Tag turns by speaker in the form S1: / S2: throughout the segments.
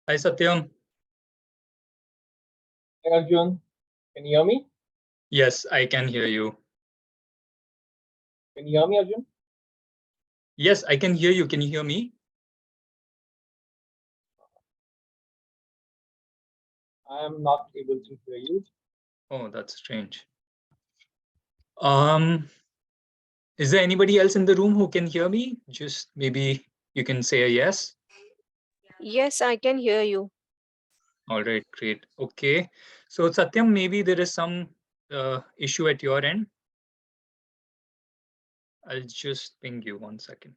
S1: Hi, Satyam.
S2: Hey Arjun, can you hear me?
S1: Yes, I can hear you.
S2: Can you hear me, Arjun?
S1: Yes, I can hear you. Can you hear me?
S2: I am not able to hear you.
S1: Oh, that's strange. Um, is there anybody else in the room who can hear me? Just maybe you can say a yes.
S3: Yes, I can hear you.
S1: All right, great. Okay. So, Satyam, maybe there is some issue at your end. I'll just ping you 1 second.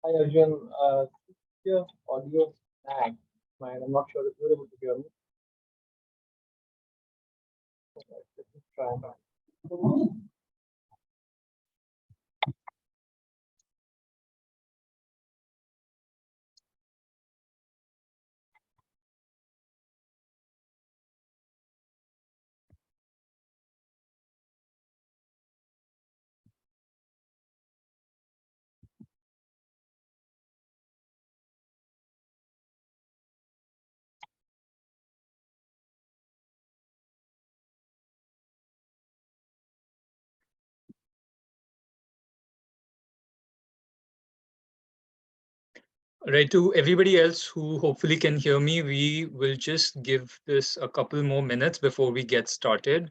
S2: Hi Arjun, your audio lag. I'm not sure if you're able to hear me. Let me try.
S1: Right, to everybody else who hopefully can hear me, we will just give this a couple more minutes before we get started.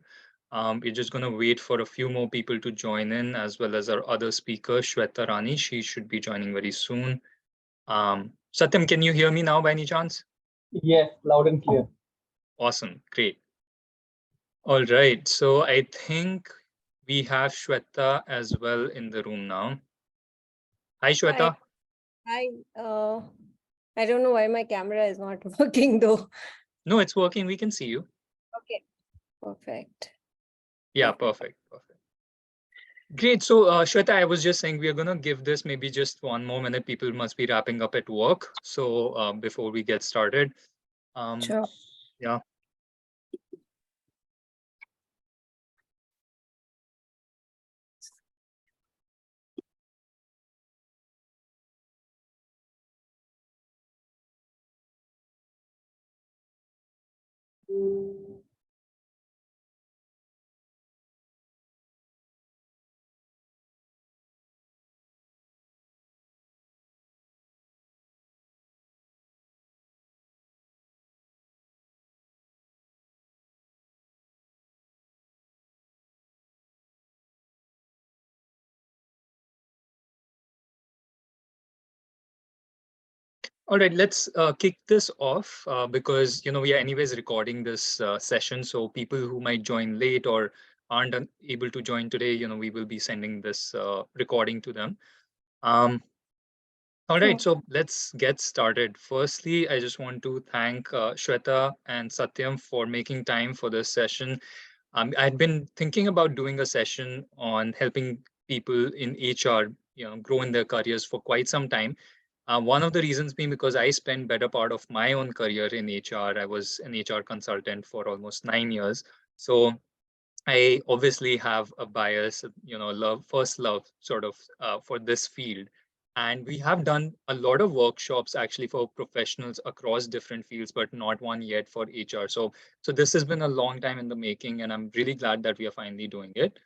S1: We're just going to wait for a few more people to join in, as well as our other speaker, Shweta Rani. She should be joining very soon. Satyam, can you hear me now by any chance?
S2: Yes, loud and clear.
S1: Awesome, great. All right, so I think we have Shweta as well in the room now. Hi,
S3: Hi.
S1: Shweta.
S3: Hi. I don't know why my camera is not working though.
S1: No, it's working. We can see you.
S3: Okay. Perfect.
S1: Yeah, perfect. Perfect. Great. So, Shweta, I was just saying we are going to give this maybe just 1 more minute. People must be wrapping up at work. So, before we get started, um,
S3: Sure.
S1: yeah. All right, let's kick this off because we are anyways recording this session. So people who might join late or aren't able to join today, we will be sending this recording to them. Um, all right,
S3: Sure.
S1: so let's get started. Firstly, I just want to thank Shweta and Satyam for making time for this session. I'd been thinking about doing a session on helping people in HR, grow in their careers for quite some time. One of the reasons being because I spent better part of my own career in HR. I was an HR consultant for almost 9 years. So I obviously have a bias, love, first love sort of for this field. And we have done a lot of workshops actually for professionals across different fields, but not one yet for HR. So this has been a long time in the making, and I'm really glad that we are finally doing it.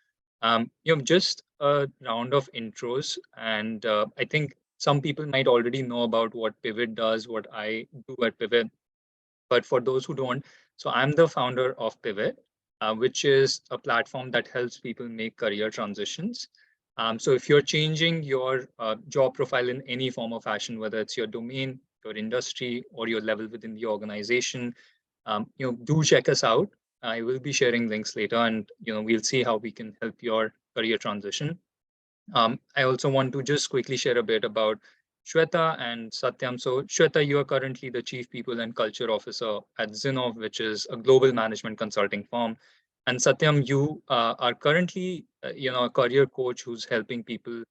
S1: Just a round of intros, and I think some people might already know about what Pivot does, what I do at Pivot. But for those who don't, so I'm the founder of Pivot, which is a platform that helps people make career transitions. So if you're changing your job profile in any form or fashion, whether it's your domain, your industry, or your level within the organization, do check us out. I will be sharing links later, and we'll see how we can help your career transition. I also want to just quickly share a bit about Shweta and Satyam. So, Shweta, you are currently the Chief People and Culture Officer at Zinnov, which is a global management consulting firm. And Satyam, you are currently, a career coach who's helping people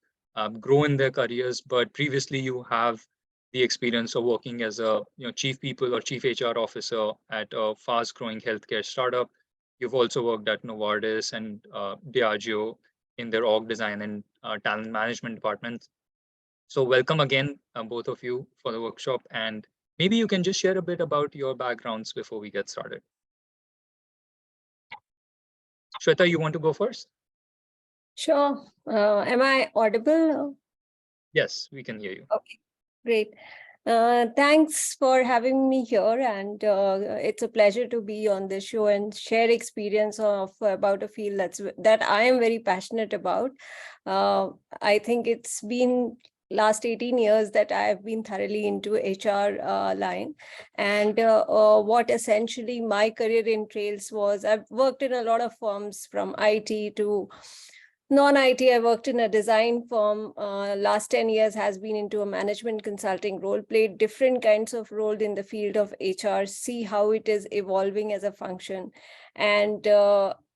S1: grow in their careers, but previously you have the experience of working as a chief people or chief HR officer at a fast growing healthcare startup. You've also worked at Novartis and Diageo in their org design and talent management departments. So welcome again, both of you, for the workshop. And maybe you can just share a bit about your backgrounds before we get started. Shweta, you want to go first?
S3: Sure. Am I audible?
S1: Yes, we can hear you.
S3: Okay, great. Thanks for having me here, and it's a pleasure to be on this show and share experience of about a field that I am very passionate about. I think it's been last 18 years that I have been thoroughly into HR line, and what essentially my career entails was I've worked in a lot of firms from IT to non-IT. I worked in a design firm. Last 10 years has been into a management consulting role, played different kinds of role in the field of HR, see how it is evolving as a function. And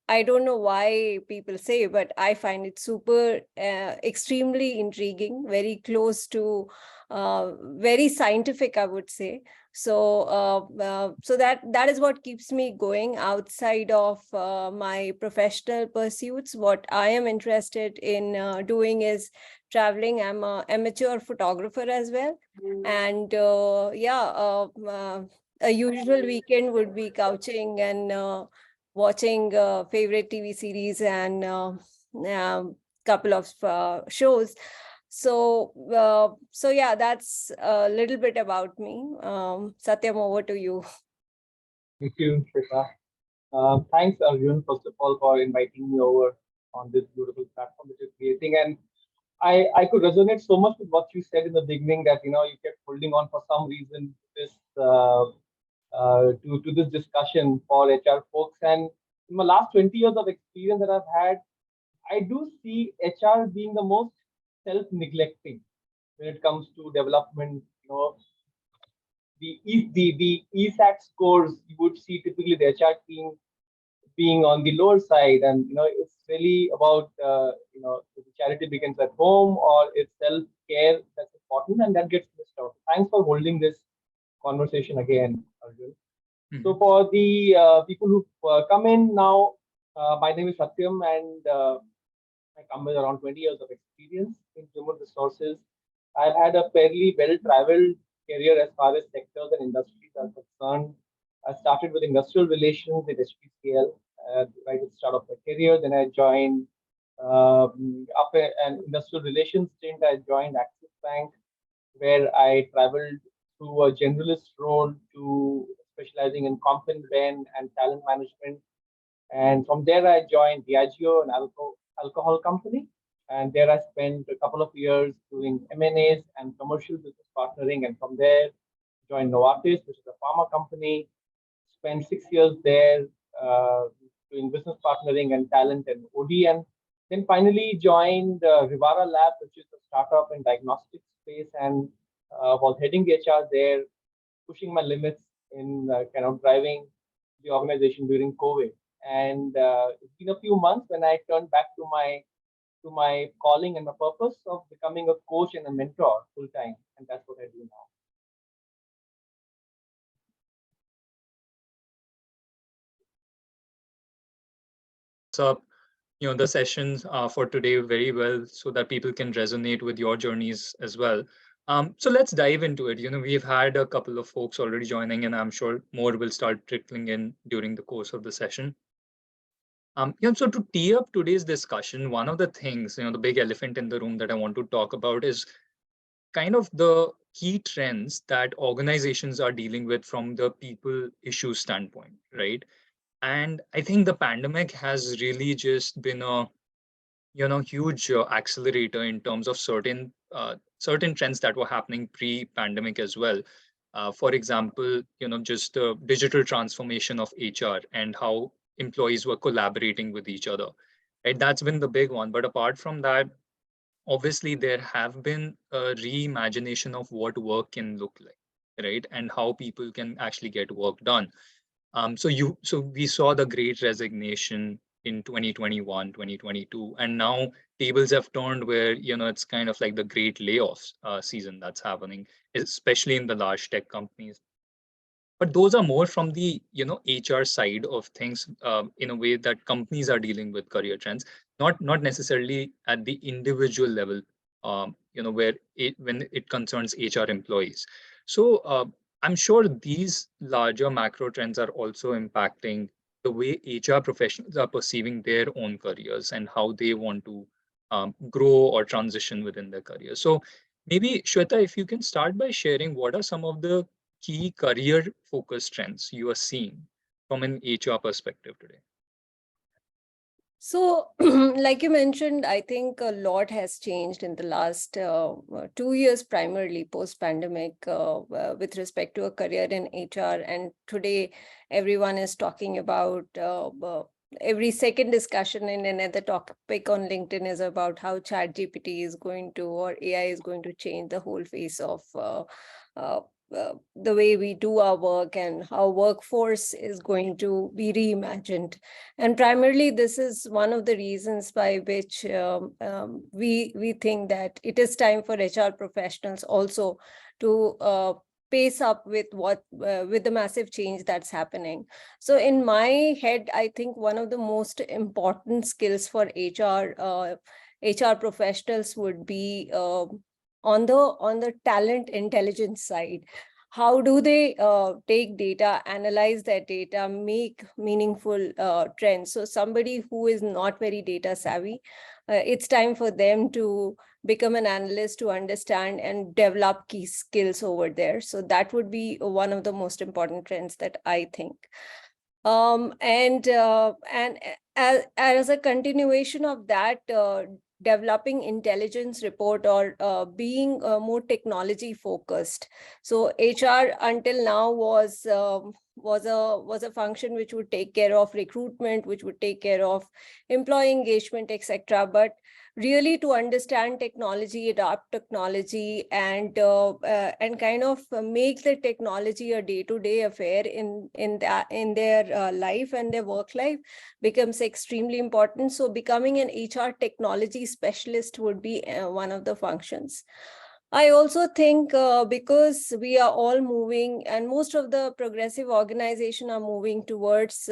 S3: I don't know why people say, but I find it super, extremely intriguing, very close to, very scientific, I would say. So that is what keeps me going outside of my professional pursuits. What I am interested in doing is traveling. I'm an amateur photographer as well, and a usual weekend would be couching and watching favorite TV series and couple of shows. So yeah, that's a little bit about me. Satyam, over to you.
S2: Thank you, Shweta. Thanks, Arjun, first of all, for inviting me over on this beautiful platform that you're creating. And I could resonate so much with what you said in the beginning that you kept holding on for some reason to this discussion for HR folks. And in my last 20 years of experience that I've had, I do see HR being the most self-neglecting when it comes to development. The ESAT scores you would see typically the HR team being on the lower side, and it's really about if the charity begins at home or it's self care that's important, and that gets missed out. Thanks for holding this conversation again, Arjun. So
S1: Mhm.
S2: for the people who come in now, my name is Satyam, and I come with around 20 years of experience in human resources. I've had a fairly well-traveled career as far as sectors and industries are concerned. I started with industrial relations at HPCL, right at the start of my career. Then I joined after an industrial relations stint. I joined Axis Bank, where I traveled through a generalist role to specializing in comp and ben and talent management. And from there, I joined Diageo, an alcohol company. And there I spent a couple of years doing M&As and commercial business partnering. And from there, joined Novartis, which is a pharma company. Spent 6 years there doing business partnering and talent and ODM. Then finally joined Rivaara Labs, which is a startup in diagnostic space, and was heading the HR there, pushing my limits in kind of driving the organization during COVID. And it's been a few months when I turned back to my calling and my purpose of becoming a coach and a mentor full time, and that's what I do now.
S1: So, the sessions for today very well so that people can resonate with your journeys as well. So let's dive into it. We've had a couple of folks already joining, and I'm sure more will start trickling in during the course of the session. So to tee up today's discussion, one of the things, the big elephant in the room that I want to talk about is kind of the key trends that organizations are dealing with from the people issue standpoint, right? And I think the pandemic has really just been a huge accelerator in terms of certain trends that were happening pre-pandemic as well. For example, just the digital transformation of HR and how employees were collaborating with each other, right? That's been the big one. But apart from that, obviously there have been a reimagination of what work can look like, right? And how people can actually get work done. So we saw the great resignation, in 2021, 2022, and now tables have turned where it's kind of like the great layoffs season that's happening, especially in the large tech companies. But those are more from the HR side of things, in a way that companies are dealing with career trends, not necessarily at the individual level, where when it concerns HR employees. So I'm sure these larger macro trends are also impacting the way HR professionals are perceiving their own careers and how they want to grow or transition within their career. So maybe, Shweta, if you can start by sharing what are some of the key career focused trends you are seeing from an HR perspective today?
S3: So, like you mentioned, I think a lot has changed in the last 2 years, primarily post-pandemic, with respect to a career in HR. And today, everyone is talking about every second discussion in another topic on LinkedIn is about how ChatGPT is going to, or AI is going to change the whole face of uh, the way we do our work, and how workforce is going to be reimagined. And primarily, this is one of the reasons by which we think that it is time for HR professionals also to pace up with with the massive change that's happening. So in my head, I think one of the most important skills for HR professionals would be on the talent intelligence side. How do they take data, analyze that data, make meaningful trends? So somebody who is not very data savvy, it's time for them to become an analyst, to understand and develop key skills over there. So that would be one of the most important trends that I think. And as a continuation of that, developing intelligence report, or being more technology focused. So HR until now was a function which would take care of recruitment, which would take care of employee engagement, etc. But really to understand technology, adopt technology, and kind of make the technology a day-to-day affair in their life and their work life becomes extremely important. So becoming an HR technology specialist would be one of the functions. I also think because we are all moving, and most of the progressive organizations are moving towards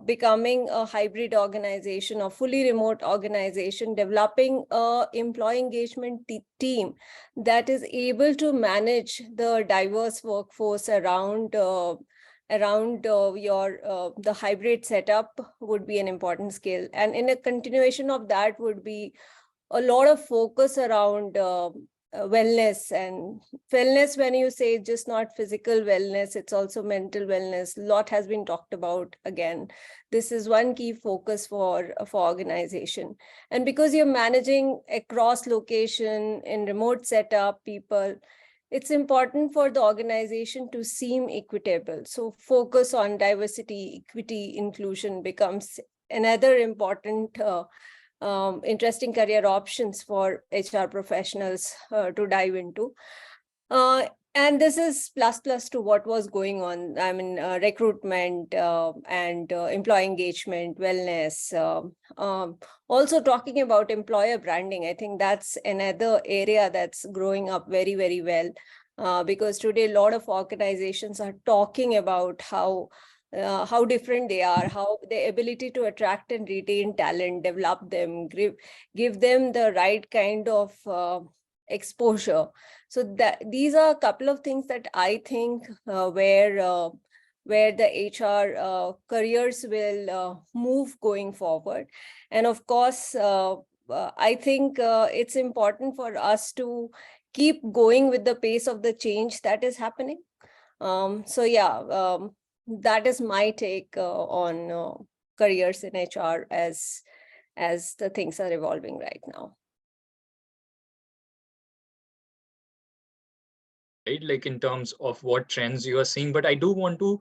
S3: becoming a hybrid organization or fully remote organization, developing a employee engagement team that is able to manage the diverse workforce around the hybrid setup would be an important skill. And in a continuation of that would be a lot of focus around wellness. And wellness, when you say just not physical wellness, it's also mental wellness. A lot has been talked about. Again, this is one key focus for organization. And because you're managing across location in remote setup people, it's important for the organization to seem equitable. So focus on diversity, equity, inclusion becomes another important interesting career options for HR professionals to dive into. And this is plus to what was going on. I mean, recruitment and employee engagement, wellness. Also talking about employer branding, I think that's another area that's growing up very, very well. Because today a lot of organizations are talking about how different they are, how the ability to attract and retain talent, develop them, give them the right kind of exposure. So that these are a couple of things that I think where the HR careers will move going forward. And of course, I think it's important for us to keep going with the pace of the change that is happening. So yeah, that is my take on careers in HR as the things are evolving right now.
S1: Right, like in terms of what trends you are seeing, but I do want to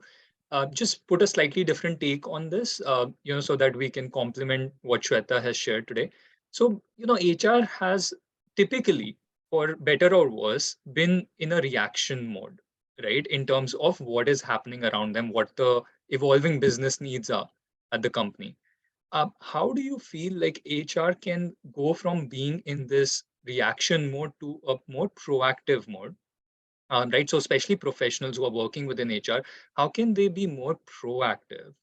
S1: just put a slightly different take on this, so that we can complement what Shweta has shared today. So, HR has typically, for better or worse, been in a reaction mode, right? In terms of what is happening around them, what the evolving business needs are at the company. How do you feel like HR can go from being in this reaction mode to a more proactive mode? Right. So, especially professionals who are working within HR, how can they be more proactive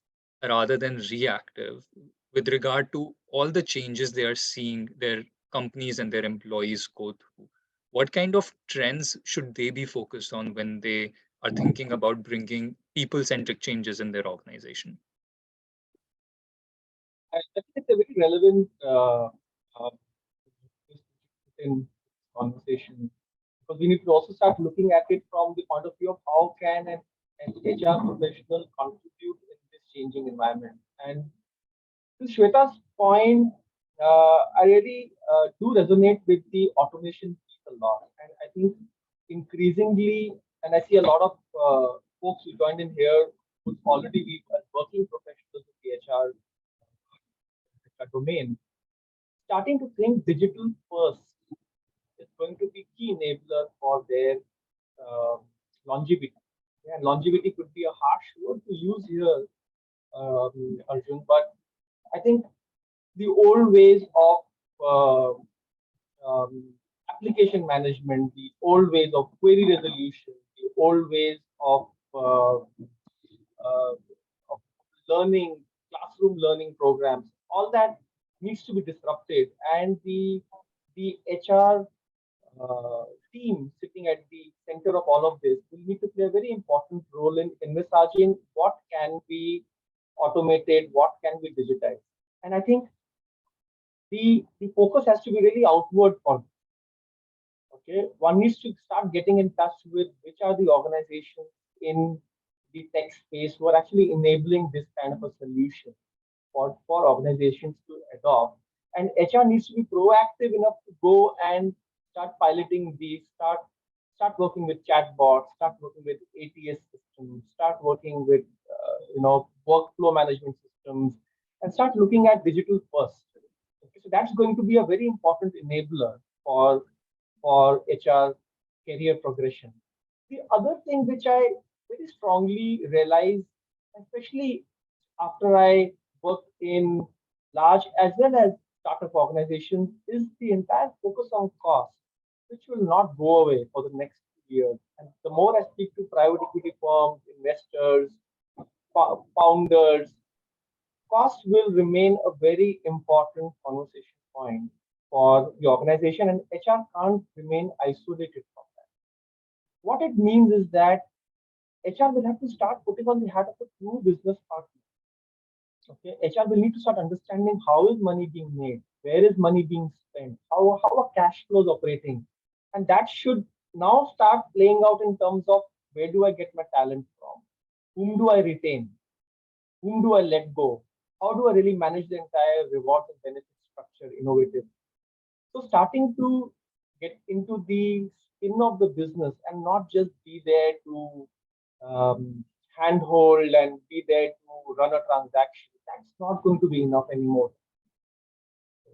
S1: rather than reactive with regard to all the changes they are seeing their companies and their employees go through? What kind of trends should they be focused on when they are thinking about bringing people centric changes in their organization?
S2: I think it's a very relevant in conversation because we need to also start looking at it from the point of view of how can an HR professional contribute in this changing environment. And to Shweta's point, I really do resonate with the automation piece a lot. And I think increasingly, and I see a lot of folks who joined in here who's already be working professionals in the HR domain, starting to think digital first is going to be key enabler for their uh, longevity. Yeah, longevity could be a harsh word to use here, Arjun, but I think the old ways of uh, um, application management, the old ways of query resolution, the old ways uh, of learning, classroom learning programs, all that needs to be disrupted, and the HR team sitting at the center of all of this will need to play a very important role in envisaging what can be automated, what can be digitized. And I think the focus has to be really outward for okay. One needs to start getting in touch with which are the organizations in the tech space who are actually enabling this kind of a solution for organizations to adopt. And HR needs to be proactive enough to go and start piloting these, start working with chatbots, start working with ATS systems, start working with workflow management systems, and start looking at digital first. Okay, so that's going to be a very important enabler for HR career progression. The other thing which I very strongly realize, especially after I worked in large as well as startup organizations, is the entire focus on cost, which will not go away for the next years. And the more I speak to private equity firms, investors, founders, cost will remain a very important conversation point for the organization, and HR can't remain isolated from that. What it means is that HR will have to start putting on the hat of a true business partner. Okay, HR will need to start understanding how is money being made, where is money being spent, how are cash flows operating, and that should now start playing out in terms of where do I get my talent from, whom do I retain, whom do I let go, how do I really manage the entire rewards and benefits structure innovative. So starting to get into the skin of the business and not just be there to handhold and be there to run a transaction. That's not going to be enough anymore,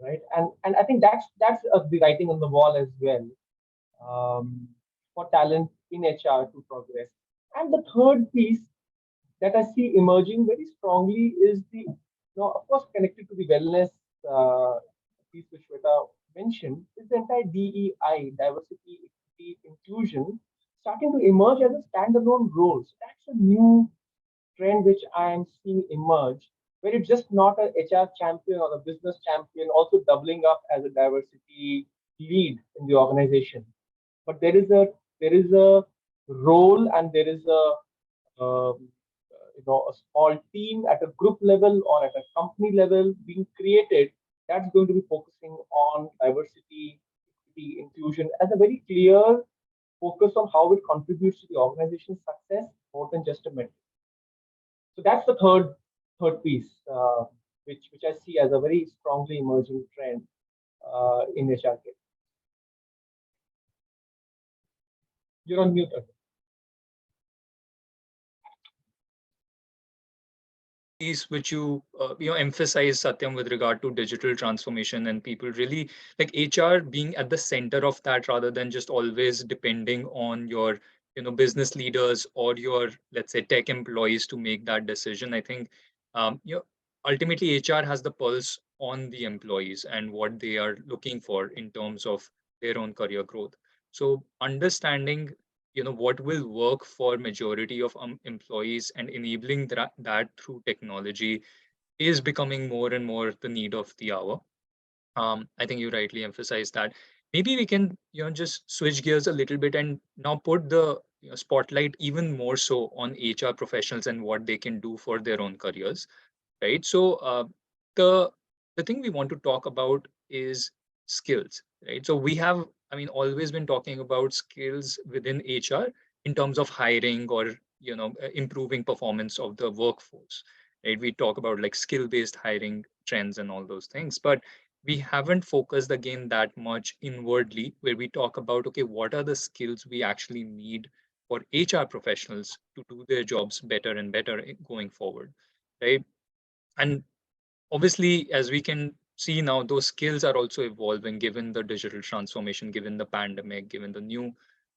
S2: right? And I think that's the writing on the wall as well for talent in HR to progress. And the third piece that I see emerging very strongly is of course, connected to the wellness piece which Shweta mentioned, is the entire DEI, diversity, equity, inclusion, starting to emerge as a standalone role. So that's a new trend which I am seeing emerge, where it's just not a HR champion or a business champion also doubling up as a diversity lead in the organization. But there is a role and there is um, a small team at a group level or at a company level being created that's going to be focusing on diversity, equity, inclusion as a very clear focus on how it contributes to the organization's success more than just a metric. So that's the third piece, which I see as a very strongly emerging trend in HR. You're on mute.
S1: Piece which you emphasize, Satyam, with regard to digital transformation and people really like HR being at the center of that rather than just always depending on your business leaders or your, let's say, tech employees to make that decision. I think um, you know, ultimately HR has the pulse on the employees and what they are looking for in terms of their own career growth. So understanding, what will work for majority of employees and enabling that through technology is becoming more and more the need of the hour. I think you rightly emphasized that. Maybe we can, just switch gears a little bit and now put the spotlight even more so on HR professionals and what they can do for their own careers, right? So the the thing we want to talk about is skills, right? So we have, I mean, always been talking about skills within HR in terms of hiring or improving performance of the workforce, right? We talk about like skill based hiring trends and all those things, but we haven't focused again that much inwardly where we talk about, okay, what are the skills we actually need for HR professionals to do their jobs better and better going forward, right? And obviously, as we can see now, those skills are also evolving given the digital transformation, given the pandemic, given the new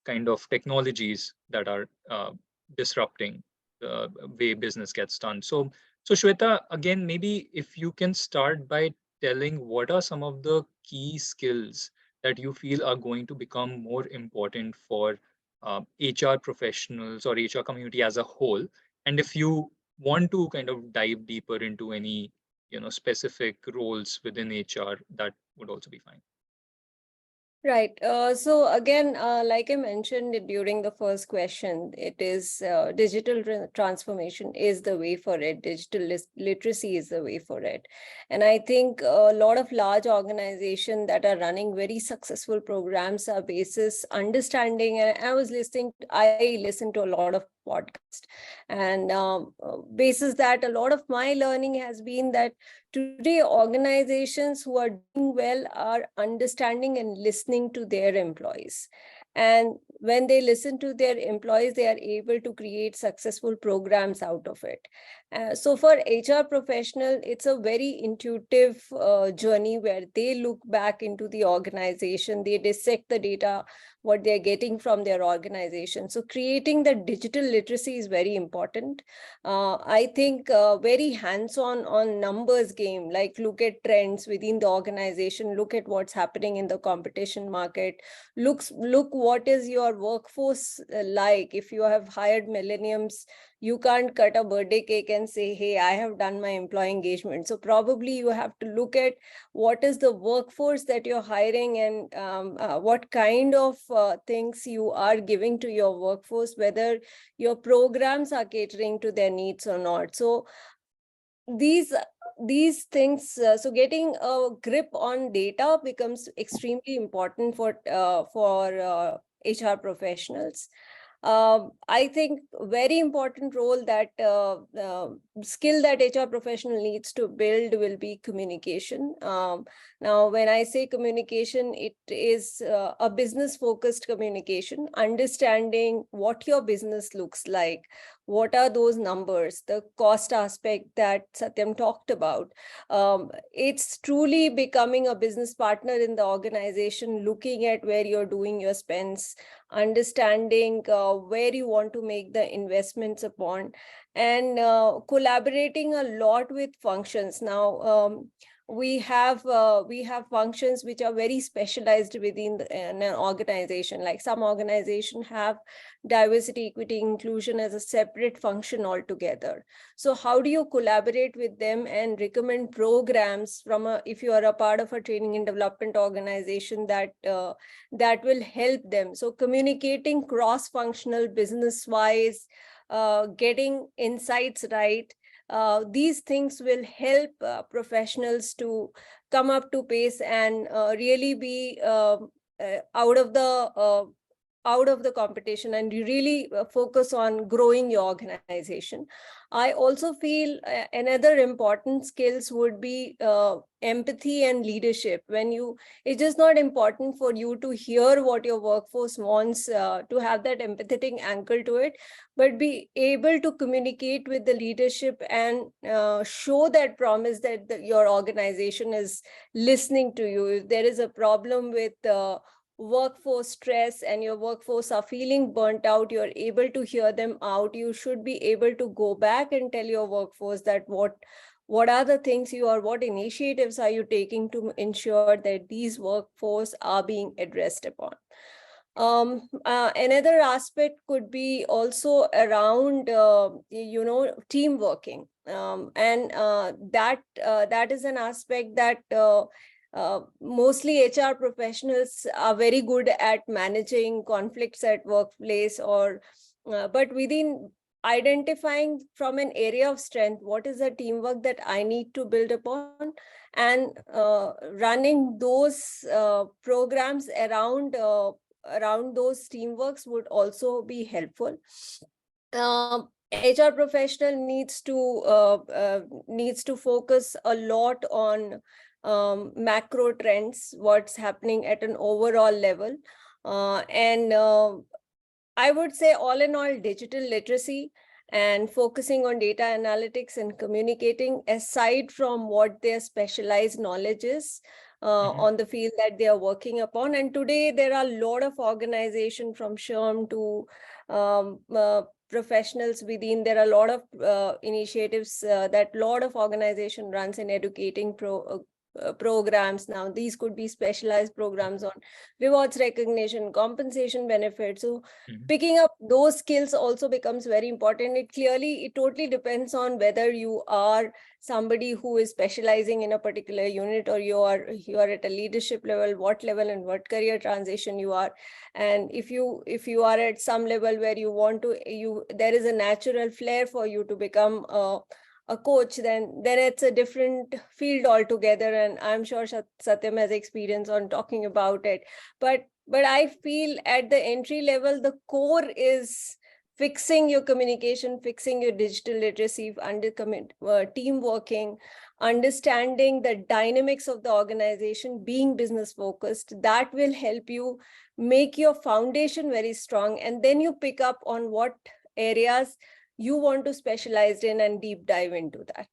S1: kind of technologies that are disrupting the way business gets done. So Shweta, again, maybe if you can start by telling what are some of the key skills that you feel are going to become more important for HR professionals or HR community as a whole, and if you want to kind of dive deeper into any specific roles within HR, that would also be fine.
S3: Right. So again, like I mentioned during the first question, it is digital transformation is the way for it. Digital literacy is the way for it. And I think a lot of large organizations that are running very successful programs are basis understanding. And I listened to a lot of podcasts, and basis that a lot of my learning has been that today, organizations who are doing well are understanding and listening to their employees. And when they listen to their employees, they are able to create successful programs out of it. So for HR professional, it's a very intuitive journey where they look back into the organization, they dissect the data, what they're getting from their organization. So creating the digital literacy is very important. I think very hands-on on numbers game, like look at trends within the organization, look at what's happening in the competition market, look what is your workforce like. If you have hired millenniums, you can't cut a birthday cake and say, hey, I have done my employee engagement. So probably you have to look at what is the workforce that you're hiring, and what kind of things you are giving to your workforce, whether your programs are catering to their needs or not. So these things, so getting a grip on data becomes extremely important for HR professionals. I think very important role that skill that HR professional needs to build will be communication. Now, when I say communication, it is a business focused communication, understanding what your business looks like, what are those numbers, the cost aspect that Satyam talked about. It's truly becoming a business partner in the organization, looking at where you're doing your spends, understanding where you want to make the investments upon, and collaborating a lot with functions. Now, we have functions which are very specialized within an organization. Like some organizations have diversity, equity, inclusion as a separate function altogether. So how do you collaborate with them and recommend programs if you are a part of a training and development organization that will help them? So communicating cross-functional, business-wise, getting insights right, these things will help professionals to come up to pace and really be out of the competition, and you really focus on growing your organization. I also feel another important skills would be empathy and leadership. It's just not important for you to hear what your workforce wants, to have that empathetic angle to it, but be able to communicate with the leadership and show that promise that your organization is listening to you. If there is a problem with workforce stress and your workforce are feeling burnt out, you're able to hear them out. You should be able to go back and tell your workforce that what are the things what initiatives are you taking to ensure that these workforce are being addressed upon? Another aspect could be also around, team working. And that is an aspect that mostly HR professionals are very good at managing conflicts at workplace, but within identifying from an area of strength, what is the teamwork that I need to build upon, and running those programs around those teamworks would also be helpful. HR professional needs to focus a lot on macro trends, what's happening at an overall level, and I would say all in all, digital literacy and focusing on data analytics and communicating aside from what their specialized knowledge is on the field that they are working upon. And today there are a lot of organization from SHRM to professionals within. There are a lot of initiatives that lot of organization runs in educating programs now. These could be specialized programs on rewards recognition, compensation benefits. So picking up those skills also becomes very important. It totally depends on whether you are somebody who is specializing in a particular unit, or you are at a leadership level, what level and what career transition you are. And if you are at some level where there is a natural flair for you to become a coach, then it's a different field altogether. And I'm sure Satyam has experience on talking about it. But I feel at the entry level, the core is fixing your communication, fixing your digital literacy, team working, understanding the dynamics of the organization, being business focused. That will help you make your foundation very strong. And then you pick up on what areas you want to specialize in and deep dive into that.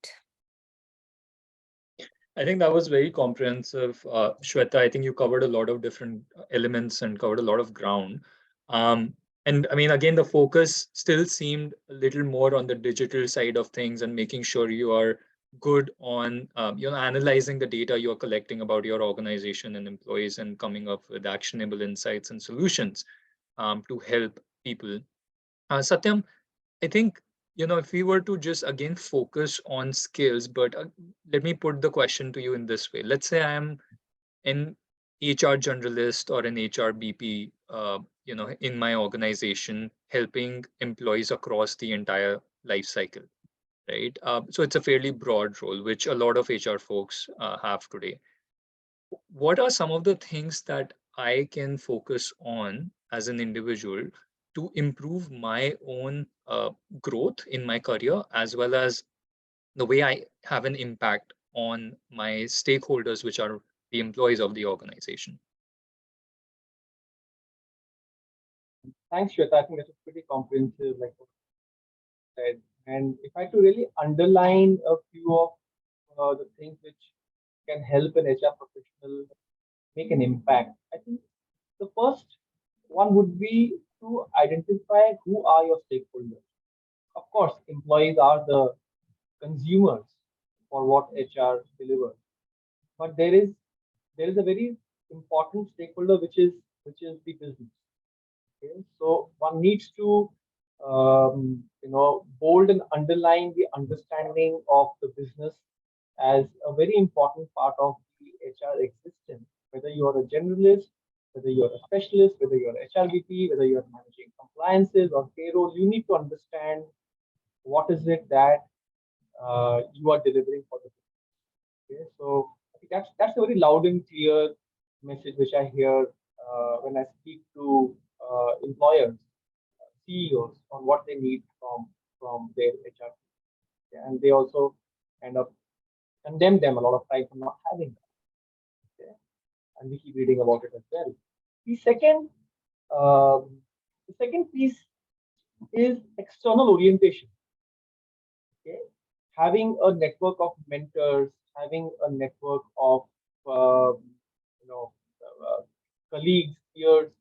S1: I think that was very comprehensive, Shweta. I think you covered a lot of different elements and covered a lot of ground. And I mean, again, the focus still seemed a little more on the digital side of things and making sure you are good on, analyzing the data you're collecting about your organization and employees and coming up with actionable insights and solutions to help people. Satyam, I think, if we were to just again focus on skills, but let me put the question to you in this way. Let's say I'm an HR generalist or an HR BP, in my organization, helping employees across the entire life cycle, right? So it's a fairly broad role, which a lot of HR folks have today. What are some of the things that I can focus on as an individual to improve my own growth in my career, as well as the way I have an impact on my stakeholders, which are the employees of the organization?
S2: Thanks, Shweta. I think that's a pretty comprehensive, like what you said. And if I had to really underline a few of the things which can help an HR professional make an impact, I think the first one would be to identify who are your stakeholders. Of course, employees are the consumers for what HR delivers, but there is a very important stakeholder which is the business. Okay? So one needs to bold and underline the understanding of the business as a very important part of the HR existence. Whether you are a generalist, whether you are a specialist, whether you are HRBP, whether you are managing compliances or payroll, you need to understand what is it that you are delivering for the business. Okay? So I think that's a very loud and clear message which I hear when I speak to employers, CEOs, on what they need from their HR. Okay? And they also kind of condemn them a lot of time for not having that. Okay? And we keep reading about it as well. The second, um, the second piece is external orientation. Okay? Having a network of mentors, having a network of uh, you know colleagues, peers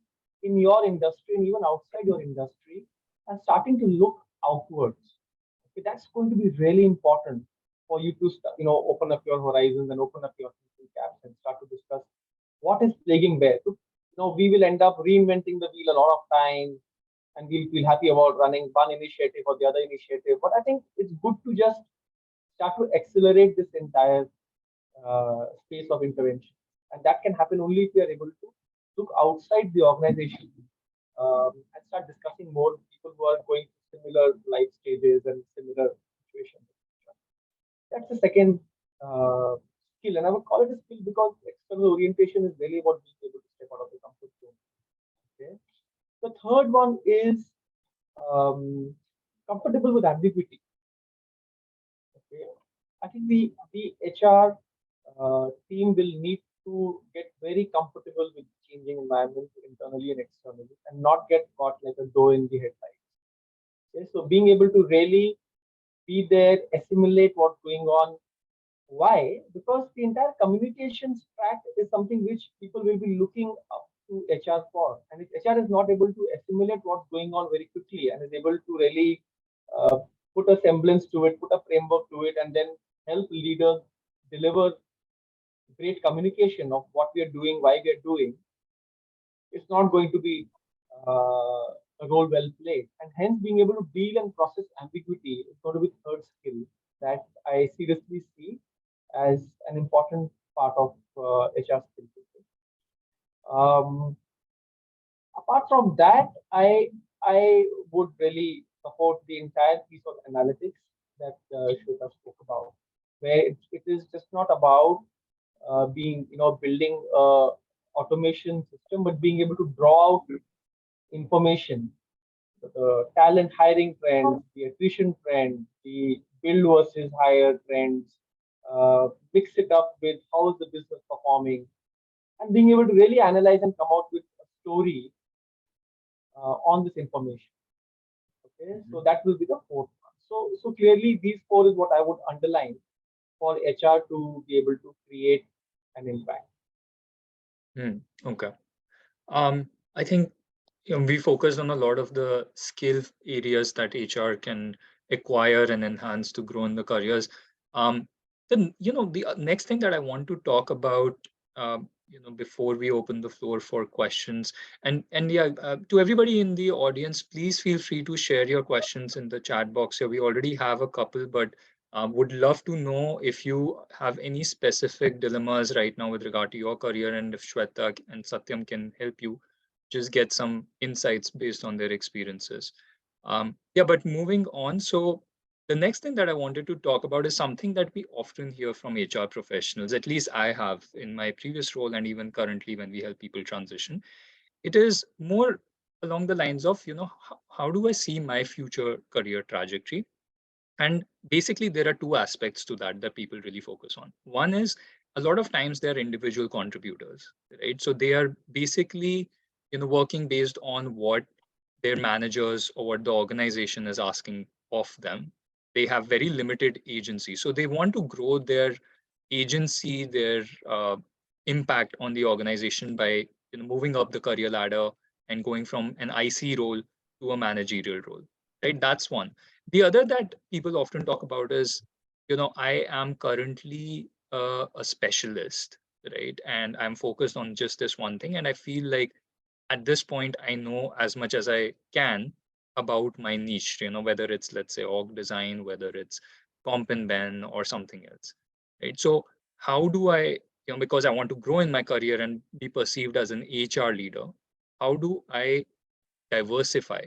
S2: in your industry and even outside your industry, and starting to look outwards. Okay, that's going to be really important. for you to open up your horizons and open up your thinking caps and start to discuss what is plaguing there. So, we will end up reinventing the wheel a lot of times, and we'll feel happy about running one initiative or the other initiative. But I think it's good to just start to accelerate this entire space of intervention. And that can happen only if we are able to look outside the organization and start discussing more with people who are going through similar life stages and similar situations. That's the second skill, and I would call it a skill because external orientation is really about being able to step out of the comfort zone. Okay. The third one is comfortable with ambiguity. Okay. I think the HR team will need to get very comfortable with changing environment internally and externally, and not get caught like a doe in the headlights. Okay. So being able to really be there, assimilate what's going on. Why? Because the entire communications track is something which people will be looking up to HR for. And if HR is not able to assimilate what's going on very quickly and is able to really uh, put a semblance to it, put a framework to it, and then help leaders deliver great communication of what we are doing, why we are doing, it's not going to be a role well played. And hence, being able to deal and process ambiguity is going to be the third skill that I seriously see as an important part of HR skills. Um, Apart from that, I would really support the entire piece of analytics that Shweta spoke about, where it is just not about being building a automation system, but being able to draw out information, the talent hiring trends, the attrition trends, the build versus hire trends, mix it up with how is the business performing, and being able to really analyze and come out with a story on this information. Okay, so that will be the fourth one. So clearly these four is what I would underline for HR to be able to create an impact.
S1: Okay. I think we focused on a lot of the skill areas that HR can acquire and enhance to grow in the careers. Then the next thing that I want to talk about, before we open the floor for questions, and yeah, to everybody in the audience, please feel free to share your questions in the chat box here. We already have a couple, but would love to know if you have any specific dilemmas right now with regard to your career, and if Shweta and Satyam can help you just get some insights based on their experiences. Yeah, but moving on. So the next thing that I wanted to talk about is something that we often hear from HR professionals, at least I have in my previous role and even currently when we help people transition. It is more along the lines of, how do I see my future career trajectory? And basically, there are two aspects to that that people really focus on. One is a lot of times they're individual contributors, right? So they are basically, working based on what their managers or what the organization is asking of them. They have very limited agency. So they want to grow their agency, their impact on the organization by moving up the career ladder and going from an IC role to a managerial role. Right? That's one. The other that people often talk about is, I am currently a specialist, right? And I'm focused on just this one thing. And I feel like at this point, I know as much as I can about my niche, whether it's, let's say, org design, whether it's comp and ben or something else, right? So how do I, because I want to grow in my career and be perceived as an HR leader, how do I diversify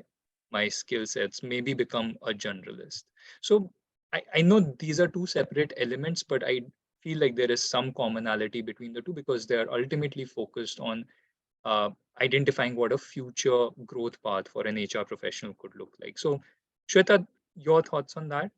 S1: my skill sets, maybe become a generalist? So I know these are two separate elements, but I feel like there is some commonality between the two because they are ultimately focused on uh, identifying what a future growth path for an HR professional could look like. So, Shweta, your thoughts on that?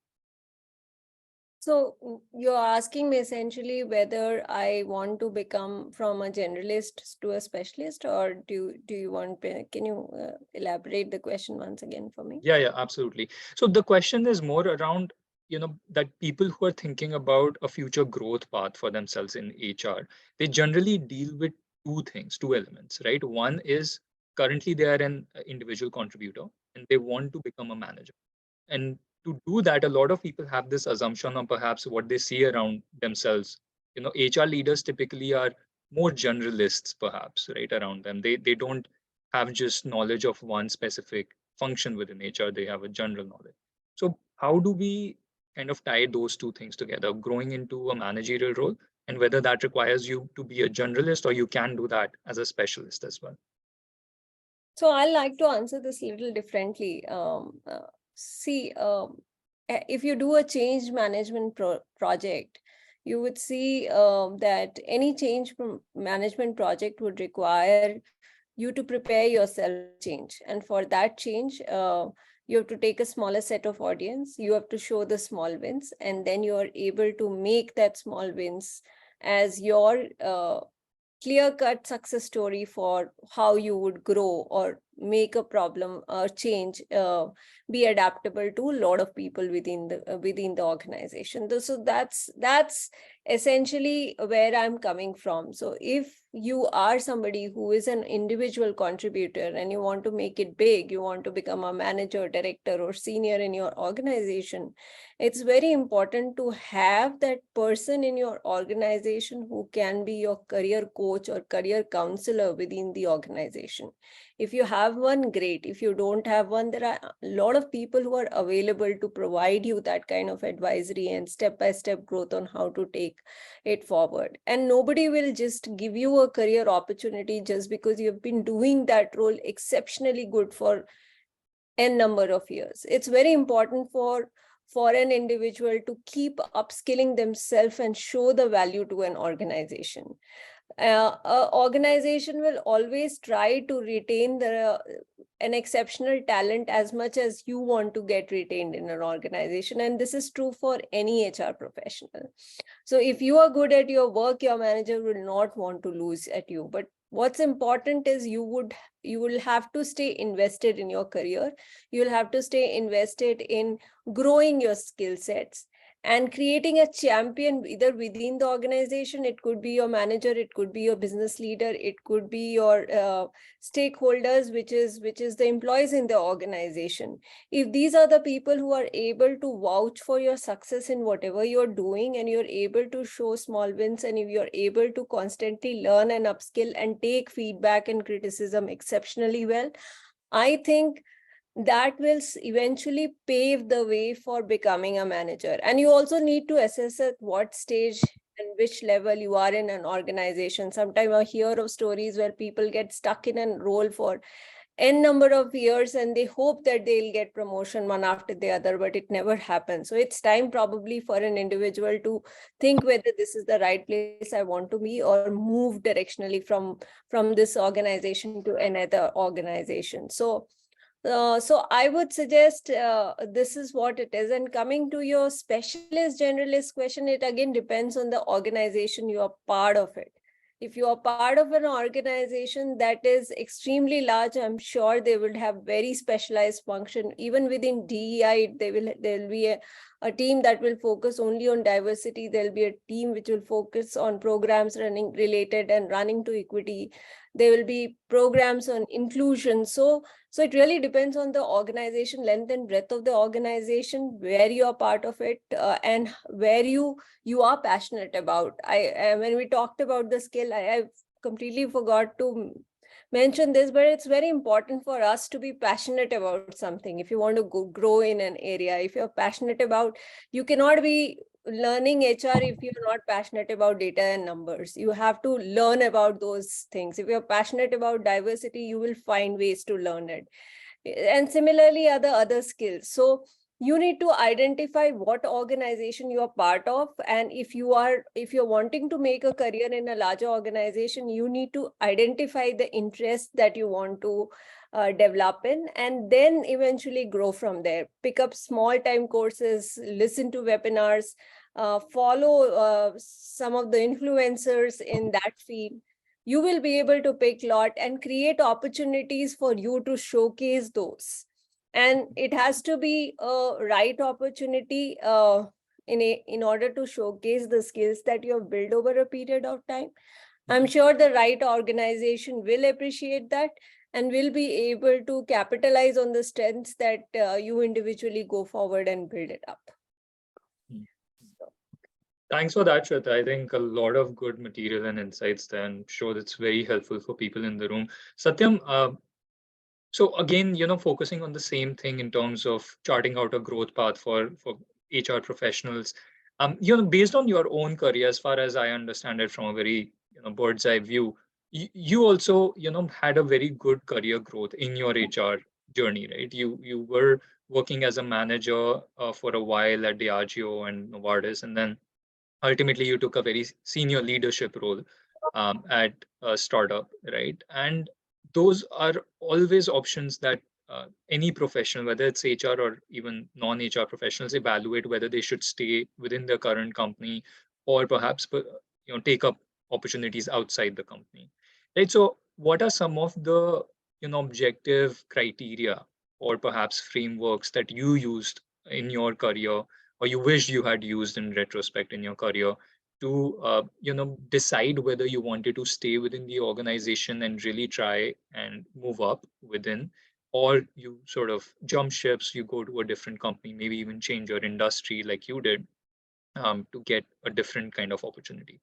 S3: So you're asking me essentially whether I want to become from a generalist to a specialist, or do you want, can you elaborate the question once again for me?
S1: Yeah, absolutely. So the question is more around, that people who are thinking about a future growth path for themselves in HR, they generally deal with two things, two elements, right? One is currently they are an individual contributor and they want to become a manager. And to do that, a lot of people have this assumption on perhaps what they see around themselves. HR leaders typically are more generalists, perhaps, right, around them. They don't have just knowledge of one specific function within HR, they have a general knowledge. So, how do we kind of tie those two things together, growing into a managerial role, and whether that requires you to be a generalist or you can do that as a specialist as well?
S3: So I like to answer this a little differently. See, if you do a change management project, you would see that any change management project would require you to prepare yourself for change. And for that change, you have to take a smaller set of audience, you have to show the small wins, and then you are able to make that small wins as your clear-cut success story for how you would grow or make a problem or change be adaptable to a lot of people within the organization. So that's essentially where I'm coming from. So if you are somebody who is an individual contributor and you want to make it big, you want to become a manager, director, or senior in your organization, it's very important to have that person in your organization who can be your career coach or career counselor within the organization. If you have one, great. If you don't have one, there are a lot of people who are available to provide you that kind of advisory and step-by-step growth on how to take it forward. And nobody will just give you a career opportunity just because you've been doing that role exceptionally good for n number of years. It's very important for an individual to keep upskilling themselves and show the value to an organization. An organization will always try to retain an exceptional talent as much as you want to get retained in an organization. And this is true for any HR professional. So if you are good at your work, your manager will not want to lose at you. But what's important is you will have to stay invested in your career. You'll have to stay invested in growing your skill sets and creating a champion either within the organization. It could be your manager, it could be your business leader, it could be your stakeholders, which is the employees in the organization. If these are the people who are able to vouch for your success in whatever you're doing, and you're able to show small wins, and if you're able to constantly learn and upskill and take feedback and criticism exceptionally well, I think that will eventually pave the way for becoming a manager. And you also need to assess at what stage and which level you are in an organization. Sometimes I hear of stories where people get stuck in a role for n number of years and they hope that they'll get promotion one after the other, but it never happens. So it's time probably for an individual to think whether this is the right place I want to be, or move directionally from this organization to another organization. So I would suggest this is what it is. And coming to your specialist generalist question, it again depends on the organization you are part of it. If you are part of an organization that is extremely large, I'm sure they will have very specialized function. Even within DEI, there'll be a team that will focus only on diversity. There'll be a team which will focus on programs running related and running to equity. There will be programs on inclusion. So it really depends on the organization, length and breadth of the organization, where you are part of it, and where you are passionate about. When we talked about the skill, I completely forgot to mention this, but it's very important for us to be passionate about something. If you want to grow in an area, if you're passionate about, you cannot be learning HR if you're not passionate about data and numbers. You have to learn about those things. If you're passionate about diversity, you will find ways to learn it. And similarly, other skills. So you need to identify what organization you are part of, and if you're wanting to make a career in a larger organization, you need to identify the interest that you want to develop in, and then eventually grow from there. Pick up small time courses, listen to webinars, follow some of the influencers in that field. You will be able to pick lot and create opportunities for you to showcase those. And it has to be a right opportunity in order to showcase the skills that you have built over a period of time. I'm sure the right organization will appreciate that. and will be able to capitalize on the strengths that you individually go forward and build it up.
S1: Mm.
S3: So,
S1: Thanks for that, Shweta. I think a lot of good material and insights there. I'm sure that's very helpful for people in the room. Satyam, so again, focusing on the same thing in terms of charting out a growth path for HR professionals. Based on your own career, as far as I understand it from a very bird's eye view, you also had a very good career growth in your HR journey, right? You were working as a manager for a while at Diageo and Novartis, and then ultimately you took a very senior leadership role at a startup, right? And those are always options that any professional, whether it's HR or even non-HR professionals, evaluate whether they should stay within their current company or perhaps take up opportunities outside the company, right? So what are some of the objective criteria or perhaps frameworks that you used in your career, or you wish you had used in retrospect in your career, to decide whether you wanted to stay within the organization and really try and move up within, or you sort of jump ships, you go to a different company, maybe even change your industry like you did, to get a different kind of opportunity.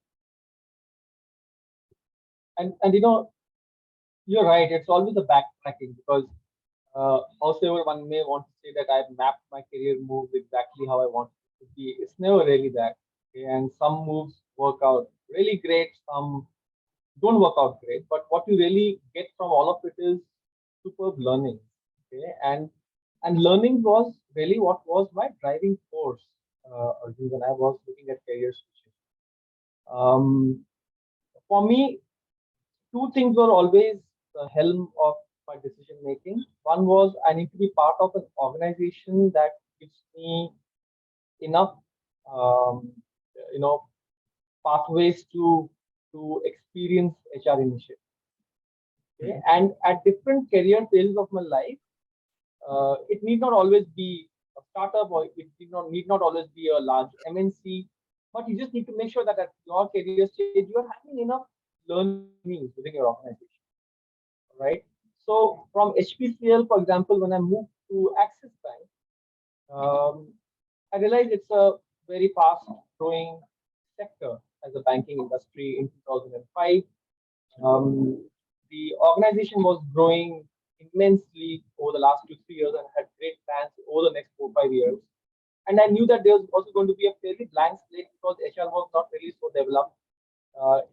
S2: And you're right. It's always a backtracking because howsoever one may want to say that I've mapped my career move exactly how I want it to be, it's never really that. Okay? And some moves work out really great, some don't work out great. But what you really get from all of it is superb learning. Okay, and learning was really what was my driving force, Arjun, when I was looking at career switches. For me, two things were always the helm of my decision making. One was I need to be part of an organization that gives me enough, um, you know, pathways to experience HR initiatives. Okay?
S1: Mhm.
S2: And at different career phases of my life, it need not always be a startup, or it need not always be a large MNC, but you just need to make sure that at your career stage you are having enough learnings within your organization, right? So from HPCL, for example, when I moved to Axis Bank, I realized it's a very fast growing sector as a banking industry in 2005. Um, the organization was growing immensely over the last 2 3 years and had great plans over the next 4 5 years. And I knew that there was also going to be a fairly blank slate because HR was not really so developed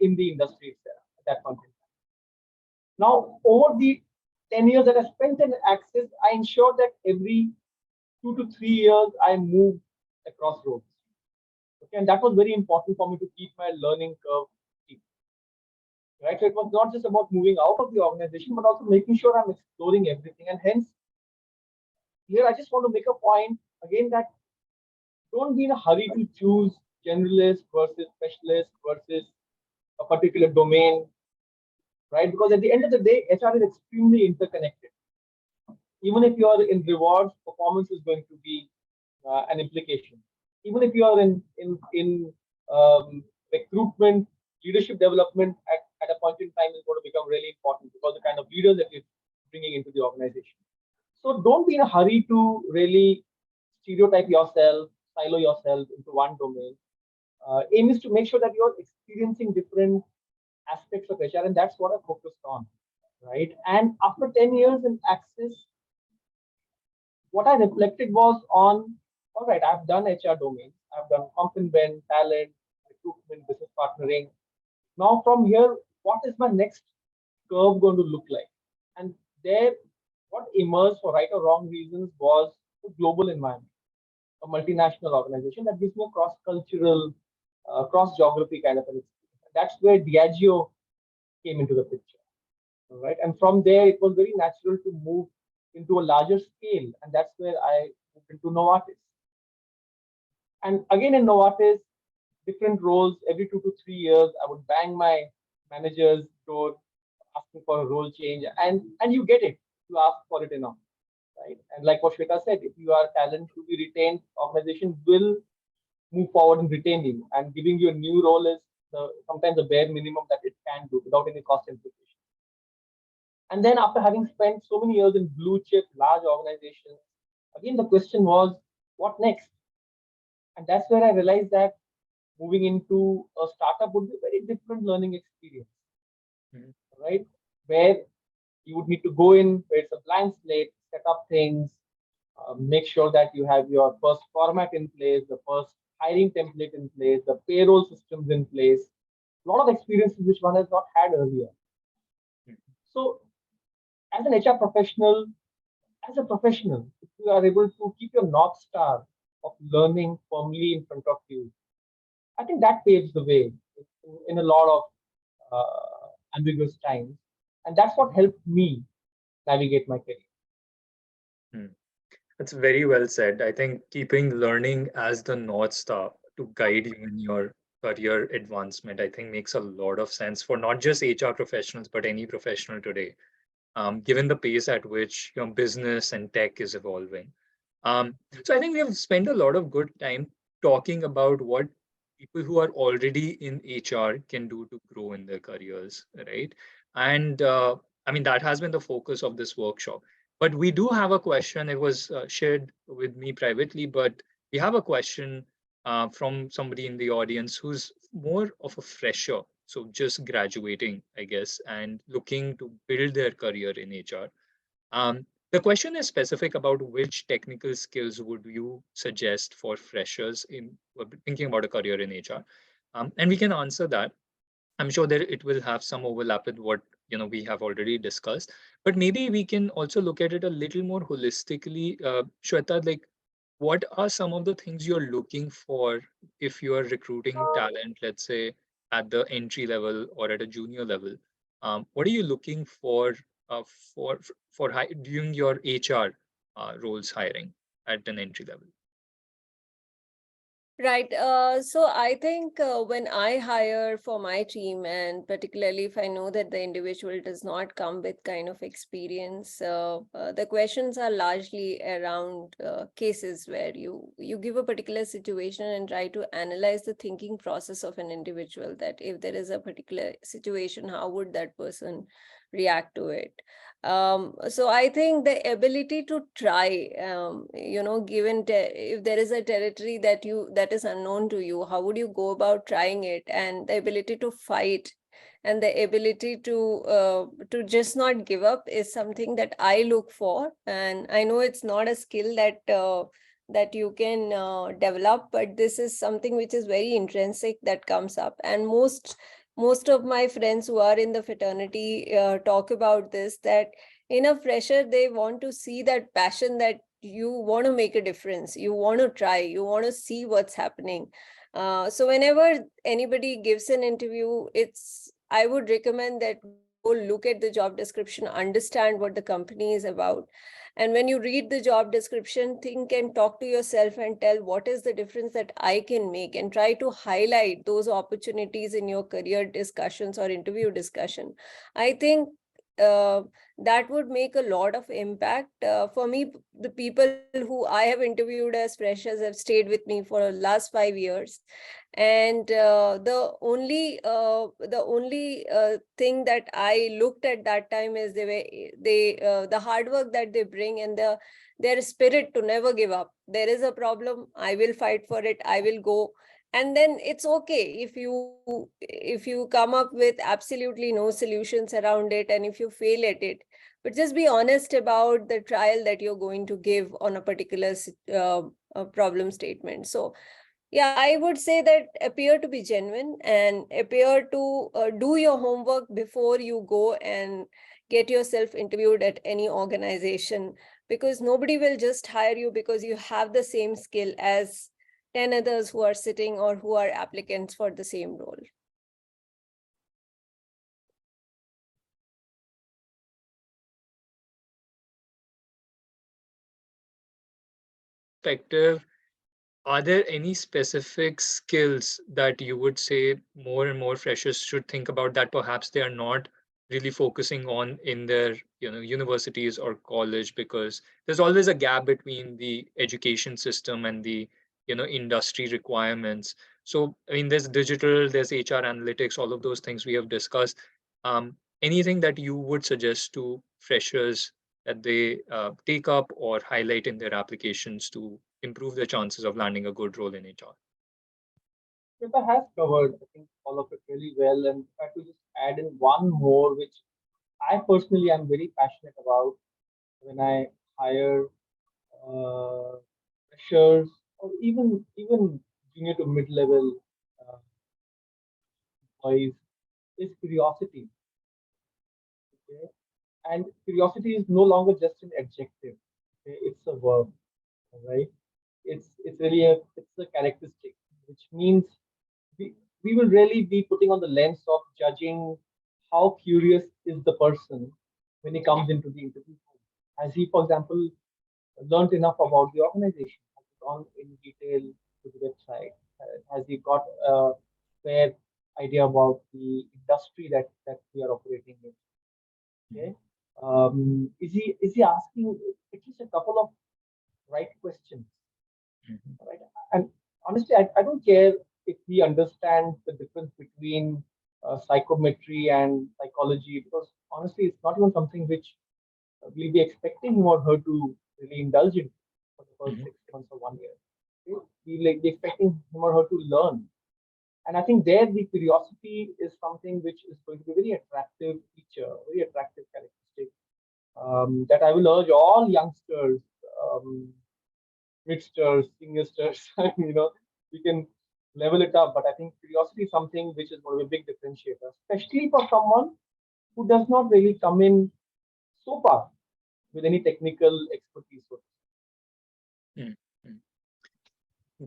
S2: in the industry itself at that point in time. Now, over the 10 years that I spent in Axis, I ensured that every 2 to 3 years I moved across roles. Okay, and that was very important for me to keep my learning curve steep. Right, so it was not just about moving out of the organization, but also making sure I'm exploring everything. And hence, here I just want to make a point again that don't be in a hurry to choose generalist versus specialist versus a particular domain, right? Because at the end of the day, HR is extremely interconnected. Even if you are in rewards, performance is going to be an implication. Even if you are in recruitment, leadership development at a point in time is going to become really important because the kind of leaders that you're bringing into the organization. So don't be in a hurry to really stereotype yourself, silo yourself into one domain. Aim is to make sure that you're experiencing different aspects of HR, and that's what I focused on, right? And after 10 years in Axis, what I reflected was on, all right, I've done HR domains, I've done comp and ben, talent, recruitment, business partnering. Now from here, what is my next curve going to look like? And there, what emerged for right or wrong reasons was a global environment, a multinational organization that gives me a cross-cultural, cross-geography kind of an experience. That's where Diageo came into the picture, right? And from there, it was very natural to move into a larger scale, and that's where I moved into Novartis. And again, in Novartis, different roles every 2 to 3 years, I would bang my manager's door asking for a role change, and you get it. You ask for it enough, right? And like what Shweta said, if you are talent to be retained, organization will move forward and retain you. And giving you a new role is sometimes the bare minimum that it can do without any cost implication. And then after having spent so many years in blue chip, large organizations, again the question was, what next? And that's where I realized that moving into a startup would be a very different learning experience,
S1: Mhm.
S2: right? Where you would need to go in where it's a blank slate, set up things, make sure that you have your first format in place, the first hiring template in place, the payroll systems in place. A lot of experiences which one has not had earlier. So, as an HR professional, as a professional, if you are able to keep your North Star of learning firmly in front of you, I think that paves the way in a lot of ambiguous times. And that's what
S1: Mhm.
S2: helped me navigate my career.
S1: Mhm. That's very well said. I think keeping learning as the North Star to guide you in your career advancement, I think makes a lot of sense for not just HR professionals, but any professional today, given the pace at which your business and tech is evolving. So I think we have spent a lot of good time talking about what people who are already in HR can do to grow in their careers, right? And I mean, that has been the focus of this workshop. But we do have a question. It was shared with me privately, but we have a question from somebody in the audience who's more of a fresher, so just graduating, I guess, and looking to build their career in HR. The question is specific about which technical skills would you suggest for freshers in thinking about a career in HR, and we can answer that. I'm sure that it will have some overlap with what we have already discussed, but maybe we can also look at it a little more holistically. Shweta, like, what are some of the things you're looking for if you are recruiting talent, let's say at the entry level or at a junior level? What are you looking uh, for doing your HR roles hiring at an entry level?
S3: Right. So I think when I hire for my team, and particularly if I know that the individual does not come with kind of experience, the questions are largely around cases where you give a particular situation and try to analyze the thinking process of an individual. That if there is a particular situation, how would that person react to it? So I think the ability to try, given if there is a territory that is unknown to you, how would you go about trying it? And the ability to fight and the ability to just not give up is something that I look for. And I know it's not a skill that you can develop, but this is something which is very intrinsic that comes up. And most of my friends who are in the fraternity talk about this, that in a fresher they want to see that passion, that you want to make a difference, you want to try, you want to see what's happening. So whenever anybody gives an interview, I would recommend that go look at the job description, understand what the company is about, and when you read the job description, think and talk to yourself and tell what is the difference that I can make, and try to highlight those opportunities in your career discussions or interview discussion. I think uh, that would make a lot of impact. For me, the people who I have interviewed as freshers have stayed with me for the last 5 years, and the only thing that I looked at that time is the hard work that they bring, and their spirit to never give up. There is a problem, I will fight for it, I will go. And then it's okay if you come up with absolutely no solutions around it, and if you fail at it, but just be honest about the trial that you're going to give on a particular problem statement. So yeah, I would say that appear to be genuine and appear to do your homework before you go and get yourself interviewed at any organization, because nobody will just hire you because you have the same skill as 10 others who are sitting or who are applicants for the same role.
S1: Perspective, are there any specific skills that you would say more and more freshers should think about that perhaps they are not really focusing on in their universities or college, because there's always a gap between the education system and the industry requirements. So I mean, there's digital, there's HR analytics, all of those things we have discussed. anything that you would suggest to freshers that they take up or highlight in their applications to improve their chances of landing a good role in HR?
S2: Shweta has covered, I think, all of it really well. And if I could just add in one more, which I personally am very passionate about when I hire uh, freshers or even junior to mid-level uh, employees, is curiosity. Okay? And curiosity is no longer just an adjective. Okay? It's a verb, right? It's really a characteristic, which means we, we will really be putting on the lens of judging how curious is the person when he comes into the interview room. Has he, for example, learned enough about the organization? Has he gone in detail to the website? Has he got a fair idea about the industry that we are operating in? Okay. Is he asking at least a couple of right questions?
S1: Mhm.
S2: Right? And honestly, I don't care if he understands the difference between psychometry and psychology, because honestly, it's not even something which we'll be expecting him or her to really indulge in for the first
S1: Mhm.
S2: 6 months or 1 year. Okay? We'll be expecting him or her to learn. And I think there the curiosity is something which is going to be very attractive feature, very attractive characteristic that I will urge all youngsters, midsters, seniorsters, we can level it up. But I think curiosity is something which is going to be a big differentiator, especially for someone who does not really come in so far with any technical expertise.
S1: Mm. Mm.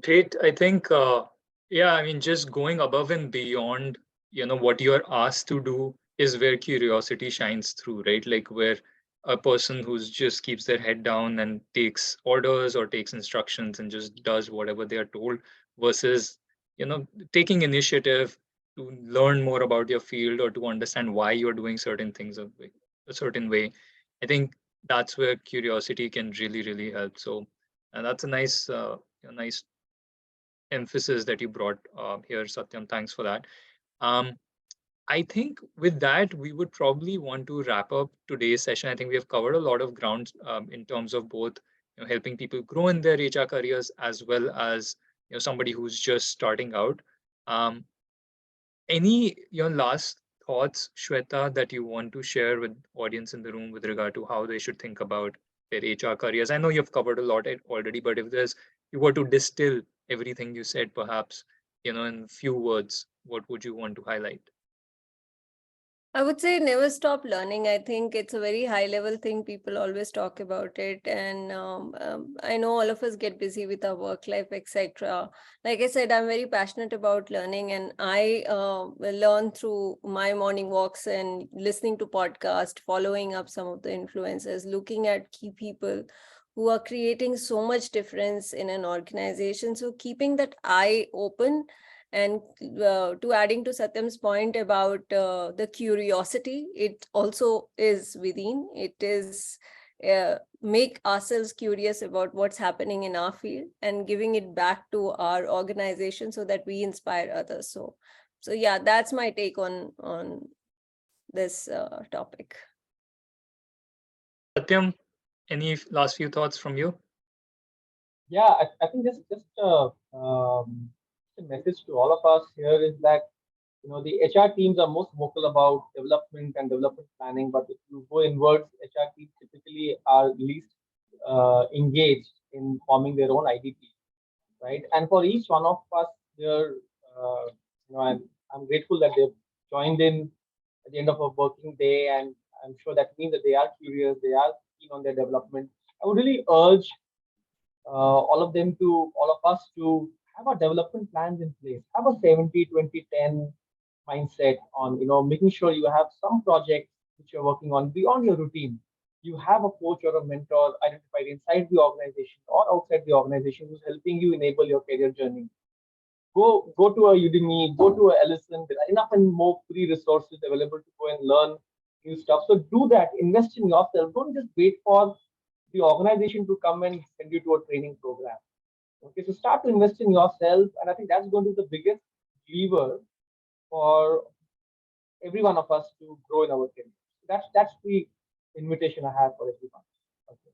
S1: Great. I think, yeah, I mean, just going above and beyond, what you're asked to do is where curiosity shines through, right? Like where a person who's just keeps their head down and takes orders or takes instructions and just does whatever they are told versus, taking initiative to learn more about your field or to understand why you're doing certain things a certain way. I think that's where curiosity can really, really help. So, and that's a nice emphasis that you brought here, Satyam. Thanks for that. Um, I think with that, we would probably want to wrap up today's session. I think we have covered a lot of ground in terms of both helping people grow in their HR careers as well as somebody who's just starting out. Um, any your last thoughts, Shweta, that you want to share with audience in the room with regard to how they should think about their HR careers? I know you've covered a lot already, but if there's you were to distill everything you said, perhaps in few words, what would you want to highlight?
S3: I would say never stop learning. I think it's a very high level thing. People always talk about it. And I know all of us get busy with our work life, etc. Like I said, I'm very passionate about learning, and I learn through my morning walks and listening to podcasts, following up some of the influencers, looking at key people who are creating so much difference in an organization. So keeping that eye open, and to adding to Satyam's point about the curiosity, it also is within. It is make ourselves curious about what's happening in our field and giving it back to our organization so that we inspire others. So yeah, that's my take on this topic.
S1: Satyam, any last few thoughts from you?
S2: Yeah, I think just a message to all of us here is that the HR teams are most vocal about development and development planning, but if you go inwards, HR teams typically are least engaged in forming their own IDP, right? And for each one of us here, I'm grateful that they've joined in at the end of a working day, and I'm sure that means that they are curious, they are keen on their development. I would really urge all of us to have our development plans in place, have a 70-20-10 mindset on, making sure you have some projects which you're working on beyond your routine. You have a coach or a mentor identified inside the organization or outside the organization who's helping you enable your career journey. Go to a Udemy, go to a Ellison. There are enough and more free resources available to go and learn new stuff. So do that. Invest in yourself. Don't just wait for the organization to come and send you to a training program. Okay, so start to invest in yourself, and I think that's going to be the biggest lever for every one of us to grow in our career. That's the invitation I have for everyone. Okay.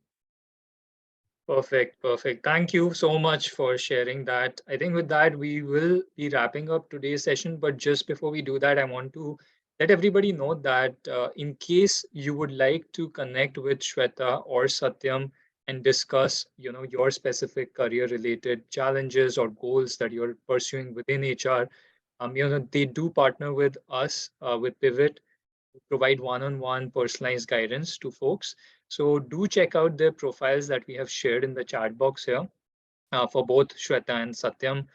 S1: Perfect, perfect. Thank you so much for sharing that. I think with that, we will be wrapping up today's session. But just before we do that, I want to let everybody know that in case you would like to connect with Shweta or Satyam and discuss, your specific career-related challenges or goals that you're pursuing within HR, they do partner with us with Pivot, provide one-on-one personalized guidance to folks. So do check out their profiles that we have shared in the chat box here for both Shweta and Satyam.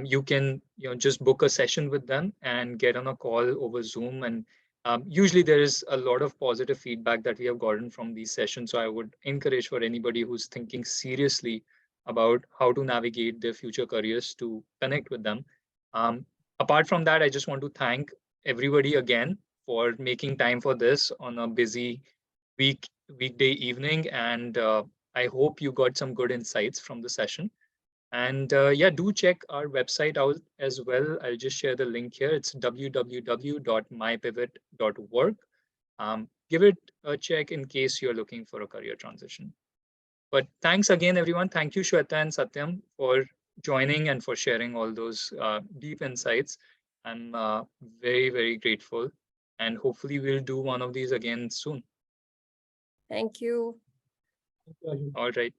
S1: You can just book a session with them and get on a call over Zoom. And usually there is a lot of positive feedback that we have gotten from these sessions. So I would encourage for anybody who's thinking seriously about how to navigate their future careers to connect with them. Um, Apart from that, I just want to thank everybody again for making time for this on a busy weekday evening, and I hope you got some good insights from the session. And yeah, do check our website out as well. I'll just share the link here. It's www.mypivot.org. Give it a check in case you're looking for a career transition. But thanks again, everyone. Thank you, Shweta and Satyam, for joining and for sharing all those deep insights. I'm very, very grateful. And hopefully, we'll do one of these again soon.
S3: Thank you.
S2: Thank you, Arjun.
S1: All right.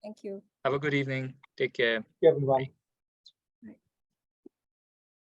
S3: Thank you.
S1: Have a good evening. Take care.
S2: Thank you, everyone.
S1: Bye.